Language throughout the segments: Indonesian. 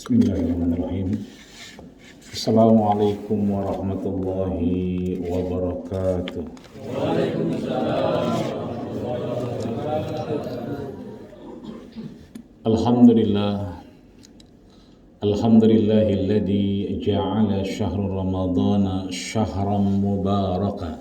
Bismillahirrahmanirrahim. Assalamualaikum warahmatullahi wabarakatuh. Alhamdulillah. Alhamdulillahilladzi ja'ala syahrul ramadhana syahran mubaraka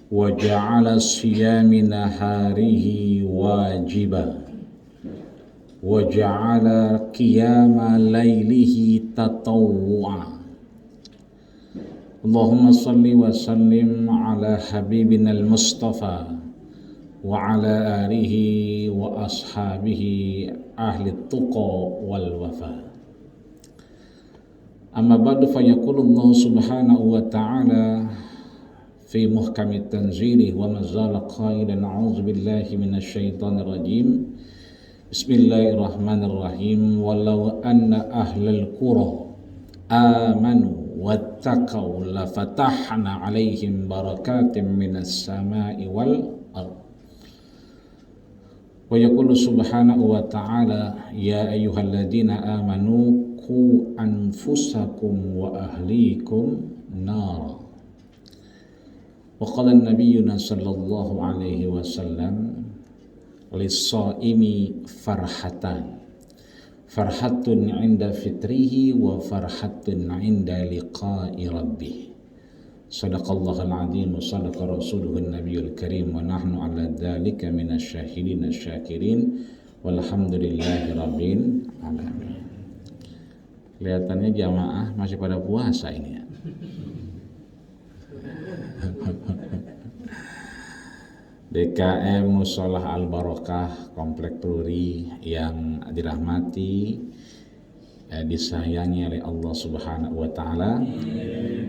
wa ja'ala siyami naharihi wajiba wa ja'ala qiyama laylihi tatawwu'a. Allahumma salli wa sallim ala habibina al-mustafa wa ala alihi wa ashabihi ahli tuqa wal wafa. Amma ba'du, fa yaqulu Allah subhanahu wa ta'ala fi muhkami tanzilih wa mazala qailan a'udzu billahi minasy syaithanir rajim. Bismillahirrahmanirrahim. Walau anna ahlal qura amanu wattaqau la fatahna alaihim barakatim minas sama'i wal ardh. Wa yaqulu subhanahu wa ta'ala ya ayyuhalladzina amanu qu anfusakum wa ahlikum nara. Wa qala nabiyyuna sallallahu alaihi wasallam lis-shaimi farhatun 'inda fitrihi wa farhatun 'inda liqa'i rabbih. Shadaqallahul 'azim wa shadaqa rasuluhun nabiyul karim wa nahnu 'ala dzalika minasyahidin asyakirin walhamdulillahi rabbil alamin. Kelihatannya jamaah masih pada puasa ini ya. DKM Musholah Al-Barokah Komplek Peluri yang dirahmati, disayangi oleh Allah Subhanahu wa Ta'ala.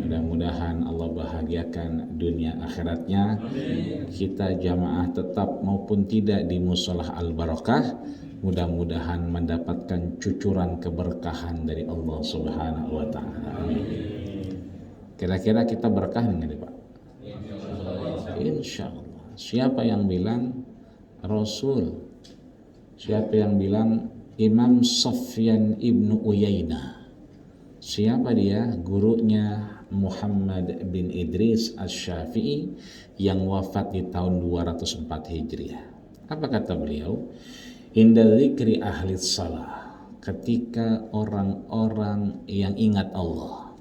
Mudah-mudahan Allah bahagiakan dunia akhiratnya. Kita jamaah tetap maupun tidak di Musholah Al-Barokah, mudah-mudahan mendapatkan cucuran keberkahan dari Allah Subhanahu wa Ta'ala. Kira-kira kita berkah nggak Pak? Insya Allah. Siapa yang bilang Rasul? Siapa yang bilang Imam Sufyan ibnu Uyainah? Siapa dia? Gurunya Muhammad bin Idris Asy-Syafi'i yang wafat di tahun 204 Hijriah. Apa kata beliau? Inda dzikri ahli shalah, ketika orang-orang yang ingat Allah,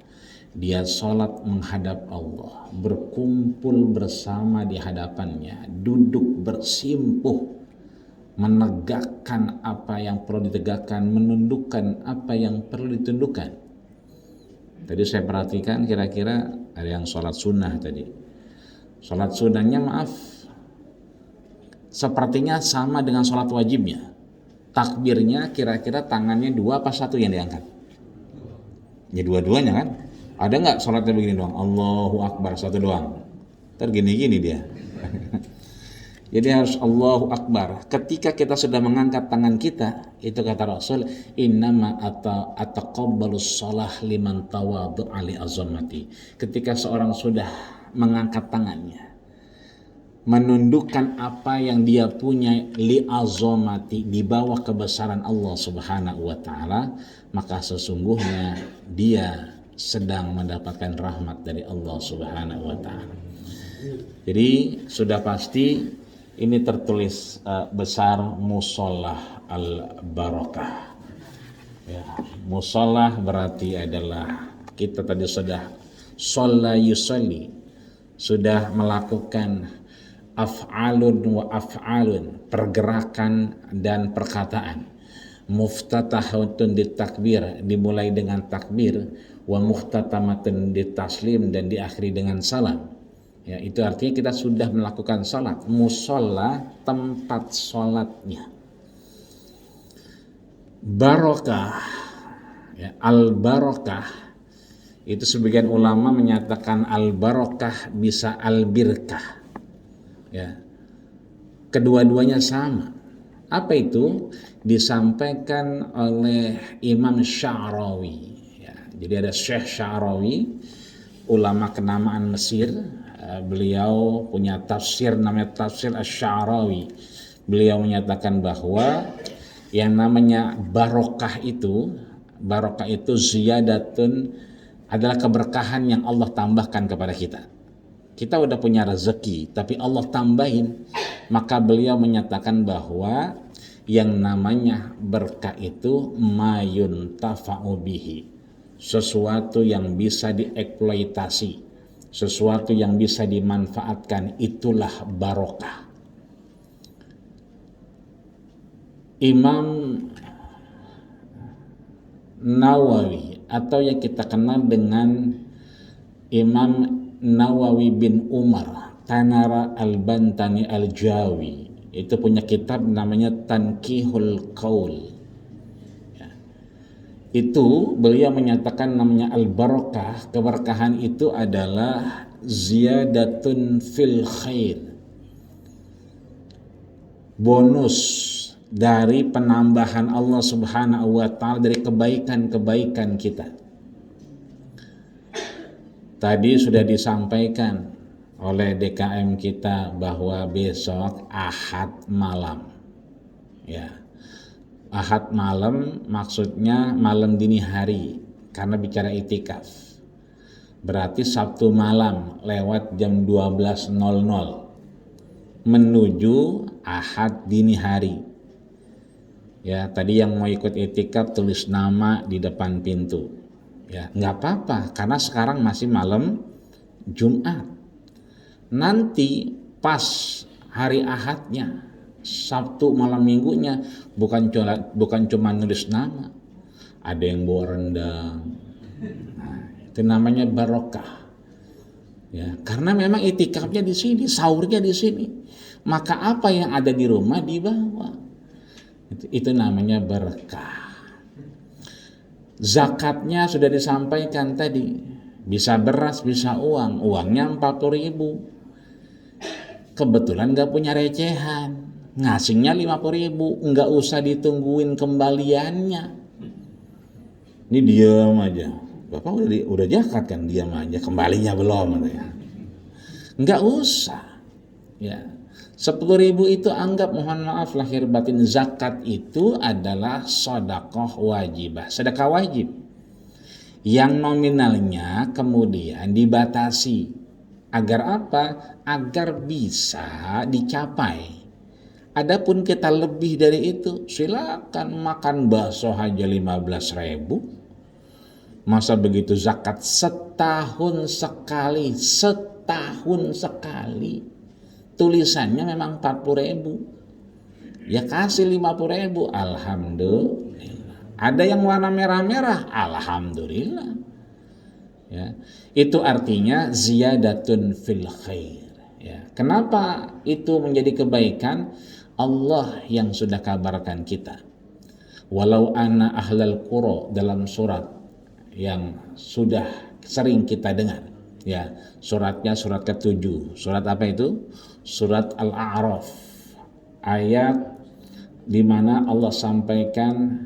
dia sholat menghadap Allah, berkumpul bersama di hadapannya, duduk bersimpuh, menegakkan apa yang perlu ditegakkan, menundukkan apa yang perlu ditundukkan. Tadi saya perhatikan kira-kira ada yang sholat sunnah tadi. Sholat sunnahnya maaf, sepertinya sama dengan sholat wajibnya. Takbirnya kira-kira tangannya dua apa satu yang diangkat? Ya dua-duanya kan? Ada nggak sholatnya begini doang? Allahu Akbar satu doang. Ntar gini-gini dia. Jadi harus Allahu Akbar. Ketika kita sudah mengangkat tangan kita, itu kata Rasul, innama ataqabbalus shalah liman tawadhu'a li azamati. Ketika seorang sudah mengangkat tangannya, menundukkan apa yang dia punya li azamati, di bawah kebesaran Allah Subhanahu wa Ta'ala, maka sesungguhnya dia sedang mendapatkan rahmat dari Allah Subhanahu wa Ta'ala. Jadi sudah pasti ini tertulis besar Musholah Al-Barokah. Ya, musholah berarti adalah kita tadi sudah sholla yusolli, sudah melakukan af'alun wa af'alun, pergerakan dan perkataan. Muftatahatun ditakbir, dimulai dengan takbir, wa muhtatamatun ditaslim, dan diakhiri dengan salam. Ya, itu artinya kita sudah melakukan salat. Musholah tempat salatnya. Barokah, ya, al-barokah itu sebagian ulama menyatakan al-barokah bisa al-birkah. Ya, kedua-duanya sama. Apa itu? Disampaikan oleh Imam Sya'rawi. Ya, jadi ada Syekh Sya'rawi, ulama kenamaan Mesir. Beliau punya tafsir namanya tafsir Asy-Sya'rawi. Beliau menyatakan bahwa Yang namanya barokah itu ziyadatun, adalah keberkahan yang Allah tambahkan kepada kita. Kita udah punya rezeki, tapi Allah tambahin. Maka beliau menyatakan bahwa yang namanya berkah itu mayun tafa'u bihi, sesuatu yang bisa dieksploitasi, sesuatu yang bisa dimanfaatkan, itulah barokah. Imam Nawawi, atau yang kita kenal dengan Imam Nawawi bin Umar Tanara al-Bantani al-Jawi, itu punya kitab namanya Tankihul Qaul. Itu beliau menyatakan namanya al-barakah, keberkahan itu adalah ziyadatun fil khair, bonus dari penambahan Allah Subhanahu wa taala dari kebaikan-kebaikan kita. Tadi sudah disampaikan oleh DKM kita bahwa besok Ahad malam. Ya. Ahad malam maksudnya malam dini hari, karena bicara itikaf. Berarti Sabtu malam lewat jam 12.00 menuju Ahad dini hari. Ya, tadi yang mau ikut itikaf tulis nama di depan pintu. Ya, nggak apa-apa karena sekarang masih malam Jumat. Nanti pas hari Ahadnya, Sabtu malam minggunya, bukan cuma nulis nama, ada yang bawa rendang. Nah, itu namanya barokah. Ya, karena memang itikafnya di sini, sahurnya di sini. Maka apa yang ada di rumah dibawa. Itu namanya berkah. Zakatnya sudah disampaikan tadi, bisa beras, bisa uang. Uangnya 40.000. Kebetulan gak punya recehan, ngasihnya 50.000, nggak usah ditungguin kembaliannya. Ini diam aja, Bapak udah zakat kan, diam aja, kembalinya belum, nggak usah. Ya, 10.000 itu anggap, mohon maaf lahir batin, zakat itu adalah sedekah wajibah, sedekah wajib yang nominalnya kemudian dibatasi. Agar apa? Agar bisa dicapai. Adapun kita lebih dari itu, silakan makan bakso aja 15.000. Masa begitu zakat setahun sekali, tulisannya memang 40.000, ya kasih 50.000, alhamdulillah. Ada yang warna merah-merah, alhamdulillah. Ya, itu artinya ziyadatun fil khair. Ya, kenapa itu menjadi kebaikan? Allah yang sudah kabarkan kita. Walau anna ahlal qura, dalam surat yang sudah sering kita dengar. Ya, suratnya surat ke-7. Surat apa itu? Surat Al-A'raf. Ayat di mana Allah sampaikan,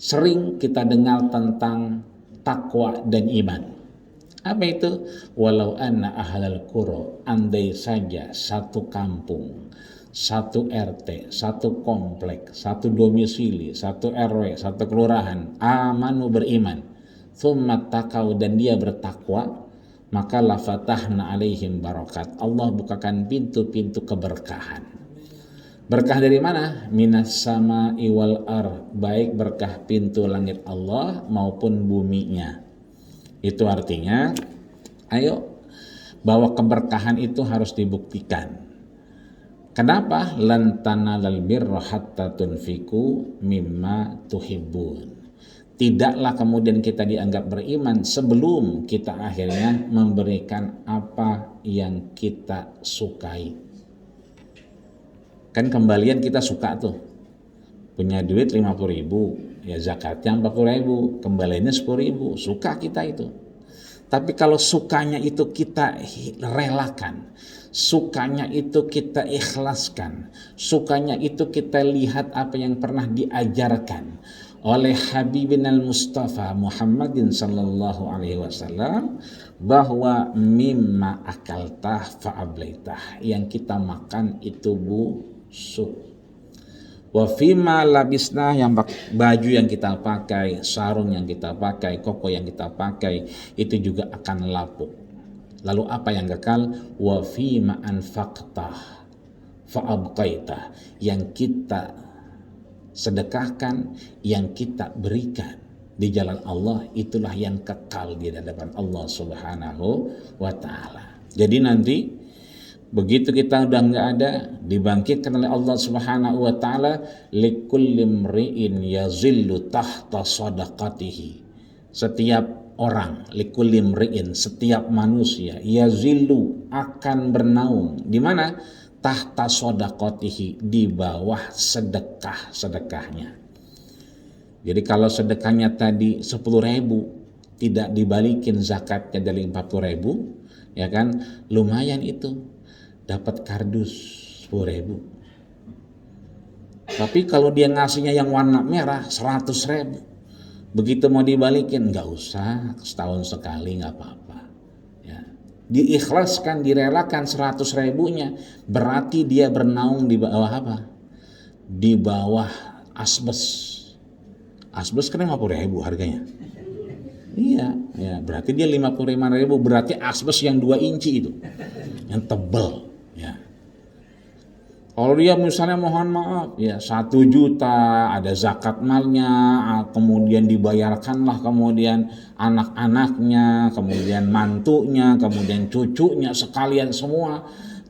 sering kita dengar tentang takwa dan iman. Apa itu? Walau anna ahlal qura, andai saja satu kampung, satu RT, satu komplek, satu domisili, satu RW, satu kelurahan, amanu, beriman, tsumma taqau, dan dia bertakwa, maka la fatahna alaihim barakat, Allah bukakan pintu-pintu keberkahan. Berkah dari mana? Minas sama'i wal ar, baik berkah pintu langit Allah maupun buminya. Itu artinya, ayo, bahwa keberkahan itu harus dibuktikan. Kenapa? Lan tanalal birra hatta tunfiku mimma tuhibbun. Tidaklah kemudian kita dianggap beriman sebelum kita akhirnya memberikan apa yang kita sukai. Kan kembalian kita suka tuh, punya duit 50.000, ya zakatnya 40.000, kembaliannya 10.000, suka kita itu. Tapi kalau sukanya itu kita relakan, sukanya itu kita ikhlaskan, sukanya itu kita lihat apa yang pernah diajarkan oleh Habibina al-Mustafa Muhammadin sallallahu alaihi wasallam, bahwa mimma akaltah fa'ablaitah, yang kita makan itu busuk, Wa fima labisna, yang baju yang kita pakai, sarung yang kita pakai, koko yang kita pakai itu juga akan lapuk. Lalu apa yang kekal? Wa fima anfaqtah fa'abqaitah, yang kita sedekahkan, yang kita berikan di jalan Allah, itulah yang kekal di hadapan Allah Subhanahu wa ta'ala. Jadi nanti begitu kita udah nggak ada, dibangkitkan oleh Allah Subhanahu wa ta'ala, likulli mri'in yazillu tahta sadaqatihi. Setiap orang, likulli mri'in, setiap manusia, yazillu, akan bernaung di mana? Tahta sadaqatihi, di bawah sedekahnya. Jadi kalau sedekahnya tadi 10.000, tidak dibalikin zakatnya dari 40.000, ya kan, lumayan itu, dapat kardus 10.000. Tapi kalau dia ngasihnya yang warna merah 100.000, begitu mau dibalikin, nggak usah, setahun sekali nggak apa-apa. Ya. Diikhlaskan, direlakan 100.000-nya, berarti dia bernaung di bawah apa? Di bawah asbes. Asbes kan 50.000 harganya. Iya, ya, berarti dia 55.000, berarti asbes yang 2 inci itu, yang tebal. Ya. Kalau dia misalnya mohon maaf, ya 1 juta, ada zakat malnya, kemudian dibayarkanlah kemudian anak-anaknya, kemudian mantunya, kemudian cucunya, sekalian semua,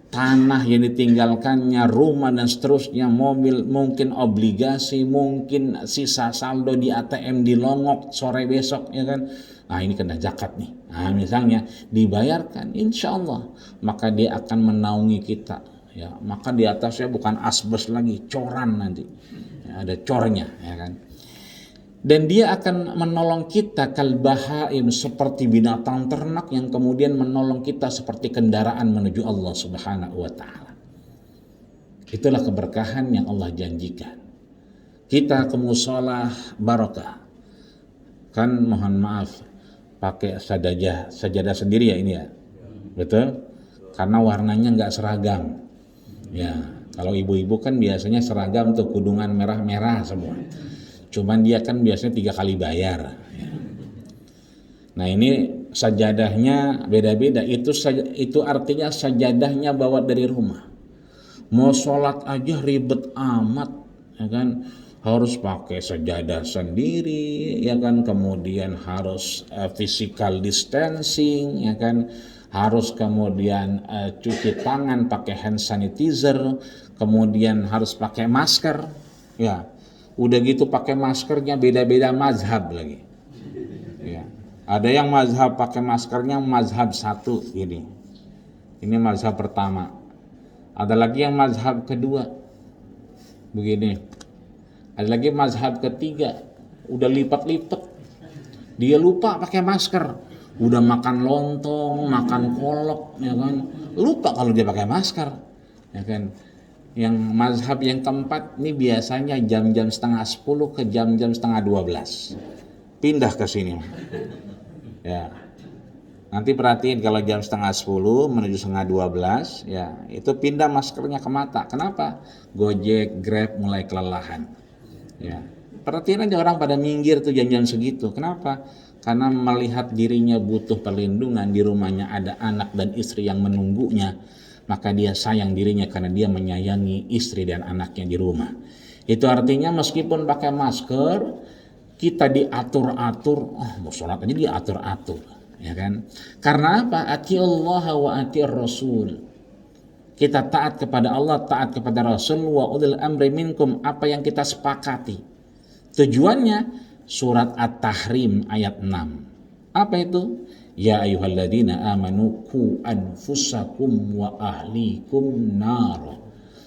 tanah yang ditinggalkannya, rumah dan seterusnya, mobil, mungkin obligasi, mungkin sisa saldo di ATM dilongok sore besok, ya kan. Nah ini kena zakat nih. Nah misalnya dibayarkan, insya Allah maka dia akan menaungi kita. Ya, maka di atasnya bukan asbes lagi, coran nanti. Ya, ada cornya, ya kan. Dan dia akan menolong kita kalbahaim, seperti binatang ternak yang kemudian menolong kita seperti kendaraan menuju Allah Subhanahu wa ta'ala. Itulah keberkahan yang Allah janjikan. Kita ke musola barokah. Kan mohon maaf, pakai sajadah sendiri ya ini ya. Betul? Karena warnanya nggak seragam. Ya, kalau ibu-ibu kan biasanya seragam tuh, kudungan merah-merah semua. Cuman dia kan biasanya 3 kali bayar. Nah ini sajadahnya beda-beda. Itu artinya sajadahnya bawa dari rumah. Mau sholat aja ribet amat, ya kan? Harus pakai sajadah sendiri, ya kan? Kemudian harus physical distancing, ya kan? Harus kemudian cuci tangan pakai hand sanitizer, kemudian harus pakai masker, ya. Udah gitu pakai maskernya beda-beda mazhab lagi. Ya. Ada yang mazhab pakai maskernya mazhab 1 ini. Ini mazhab pertama. Ada lagi yang mazhab kedua. Begini. Ada lagi mazhab ketiga. Udah lipat-lipat. Dia lupa pakai masker. Udah makan lontong, makan kolak, ya kan. Lupa kalau dia pakai masker. Ya kan. Yang mazhab yang keempat ini biasanya jam-jam 11:30 ke jam-jam 11:30. Pindah ke sini. Ya. Nanti perhatiin kalau jam 11:30 menuju 11:30, ya, itu pindah maskernya ke mata. Kenapa? Gojek, Grab mulai kelelahan. Ya. Perhatiin aja orang pada minggir tuh jam-jam segitu. Kenapa? Karena melihat dirinya butuh perlindungan, di rumahnya ada anak dan istri yang menunggunya. Maka dia sayang dirinya karena dia menyayangi istri dan anaknya di rumah. Itu artinya meskipun pakai masker, kita diatur-atur, mau sholat aja diatur-atur, ya kan? Karena apa? Atiullah wa atir Rasul. Kita taat kepada Allah, taat kepada Rasul, wa ulil amri minkum, apa yang kita sepakati. Tujuannya surat At-Tahrim ayat 6. Apa itu? Ya ayyuhalladzina amanu qu anfusakum wa ahlikum nar.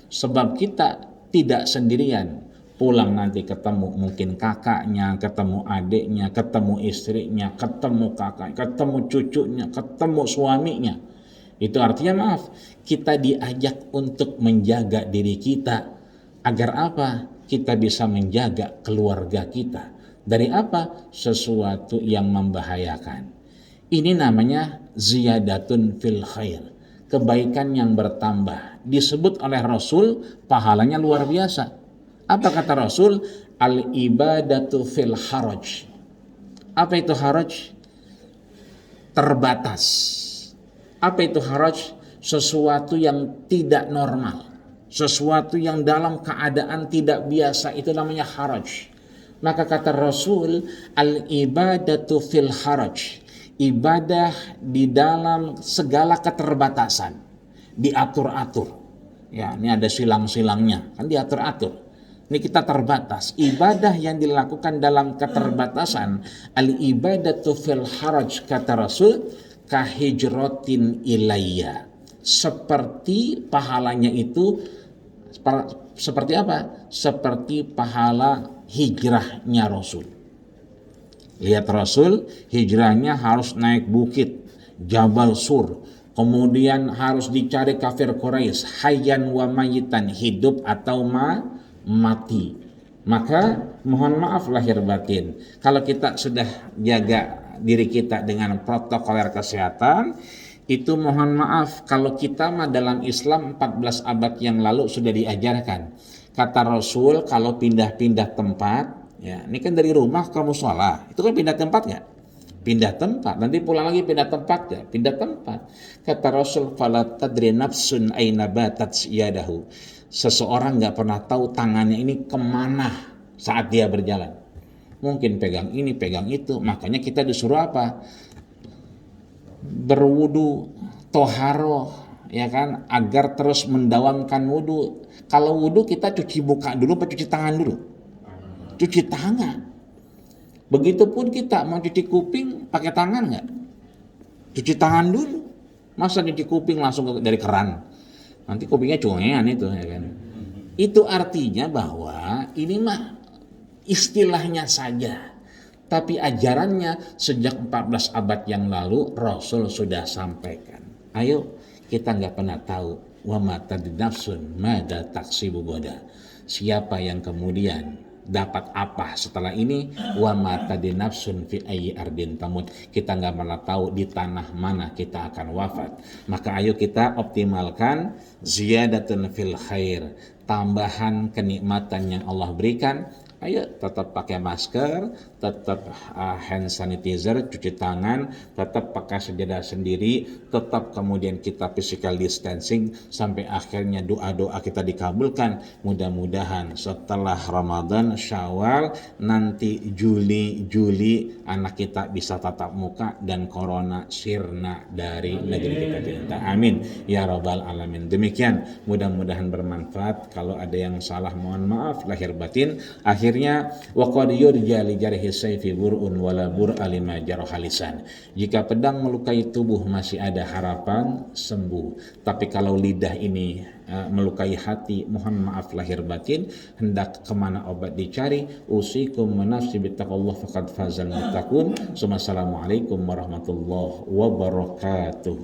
Sebab kita tidak sendirian, pulang nanti ketemu mungkin kakaknya, ketemu adiknya, ketemu istrinya, ketemu kakak, ketemu cucunya, ketemu suaminya. Itu artinya maaf, kita diajak untuk menjaga diri kita. Agar apa? Kita bisa menjaga keluarga kita. Dari apa? Sesuatu yang membahayakan. Ini namanya ziyadatun fil khair, kebaikan yang bertambah. Disebut oleh Rasul pahalanya luar biasa. Apa kata Rasul? Al ibadatu fil haraj. Apa itu haraj? Terbatas. Apa itu haraj? Sesuatu yang tidak normal, sesuatu yang dalam keadaan tidak biasa, itu namanya haraj. Maka kata Rasul, al ibadatu fil haraj, ibadah di dalam segala keterbatasan, diatur-atur. Ya, ini ada silang-silangnya, kan diatur-atur. Ini kita terbatas. Ibadah yang dilakukan dalam keterbatasan, al ibadatu fil haraj, kata Rasul, kahijrotin ilayya. Seperti pahalanya itu seperti apa? Seperti pahala hijrahnya Rasul. Lihat Rasul, hijrahnya harus naik bukit Jabal Sur, kemudian harus dicari kafir Quraisy, hayyan wa mayitan, hidup atau mati. Maka mohon maaf lahir batin, kalau kita sudah jaga diri kita dengan protokol kesehatan, itu mohon maaf kalau kita mah dalam Islam 14 abad yang lalu sudah diajarkan. Kata Rasul, kalau pindah-pindah tempat, ya ini kan dari rumah ke mushola, itu kan pindah tempat nggak? Pindah tempat, nanti pulang lagi pindah tempat ya, pindah tempat. Kata Rasul, fala tadri nafsun aina batat yadahu. Seseorang nggak pernah tahu tangannya ini kemana saat dia berjalan. Mungkin pegang ini, pegang itu. Makanya kita disuruh apa? Berwudu, toharoh, ya kan, agar terus mendawamkan wudu. Kalau wudu kita cuci muka dulu atau cuci tangan dulu? Cuci tangan. Begitupun kita mau cuci kuping pakai tangan nggak? Cuci tangan dulu. Masa cuci kuping langsung dari keran? Nanti kupingnya cuean itu, ya kan? Itu artinya bahwa ini mah istilahnya saja. Tapi ajarannya sejak 14 abad yang lalu Rasul sudah sampaikan. Ayo, kita nggak pernah tahu wa ma tadri nafsun mada taksibu goda. Siapa yang kemudian dapat apa setelah ini, wa ma tadri nafsun fi ayyi ardin tamut. Kita nggak pernah tahu di tanah mana kita akan wafat. Maka ayo kita optimalkan ziyadatun fil khair, tambahan kenikmatan yang Allah berikan. Ayo tetap pakai masker, tetap hand sanitizer, cuci tangan, tetap pakai sejadah sendiri, tetap kemudian kita physical distancing sampai akhirnya doa-doa kita dikabulkan. Mudah-mudahan setelah Ramadan, Syawal, nanti Juli anak kita bisa tatap muka dan corona sirna dari negeri kita cinta. Amin ya rabbal alamin. Demikian, mudah-mudahan bermanfaat. Kalau ada yang salah mohon maaf lahir batin. Akhirnya waqad yurja li jarhi sayfi bur'un wala bur'a lima jarha lisan. Jika pedang melukai tubuh masih ada harapan sembuh. Tapi kalau lidah ini melukai hati, mohon maaf lahir batin. Hendak kemana obat dicari? Usikum menafsi bittaqullah faqad fazal muttaqun. Assalamualaikum warahmatullahi wabarakatuh.